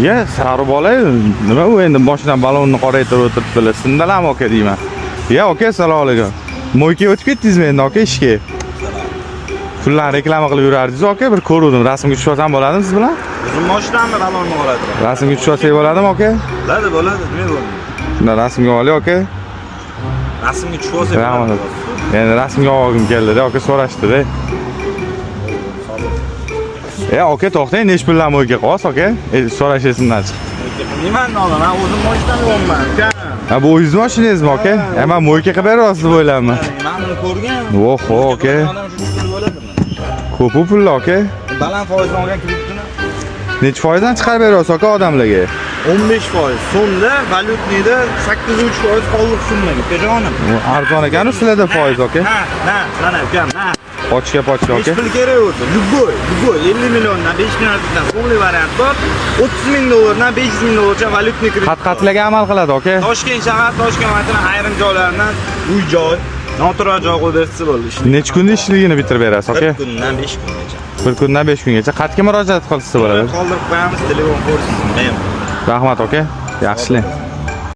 Ya, sari bola, nima u endi boshidan balonni qoraytirib o'tiribdilar. Sindalarmi aka deyman. Ya, aka, assalomu alaykum. Mo'ykaga o'tib ketdingizmi endi aka ishga? Pullarni reklama qilib yurardingiz aka, bir ko'rdim. Rasmga tushib olsam bo'ladimi siz bilan? O'zim moshinamni balonni qoratiraman. Rasmga tushib olsak bo'ladimi aka? Bo'ladi, nima bo'ladi? Unda rasmga olay aka. Rasmga tushib olsak Rahmat. bo'ladi. Endi rasmga olgim keldi-da, aka so'rashdi-da. Aka, to'xtang, nech puldan mo'yka qolsa aka? So'rashasimdan chiq. Nimani olaman? O'zim moshinamni olaman, aka. Ha, bu o'zingiz mashinangizmi aka? Men mo'yka qilib beryapsiz deb o'ylayapman. Men buni ko'rgan. Oho, aka. Ko'p pullar aka. Baland foizdan olgan kreditini Necha foizdan chiqarib beryapsiz aka odamlarga? 15%. So'mda valyutnida 8.3% qoldiq summaga, ukajonim. Arzon ekan sizlarda foiz aka. Mana ukam, Pochka aka. Hech pul kerak bo'lsa, любой 50 milliondan 5 milliondan so'mli variant bor. 30 ming dollardan 500 ming dollarcha valyutni kredit. Qat-qatlarga amal qiladi aka. Toshkent shahar, Toshkent viloyatining ayrim joylaridan uy-joy, noturar joy qo'yib bersa bo'ldi. Necha kunda ishligini bitirib berasiz aka? 1 kundan 5 kungacha. 1 kundan 5 kungacha. Qayerga murojaat qilsa bo'ladi? Qoldirib qo'yamiz, telefon ko'rsingiz. Rahmat aka. Yaxshilik.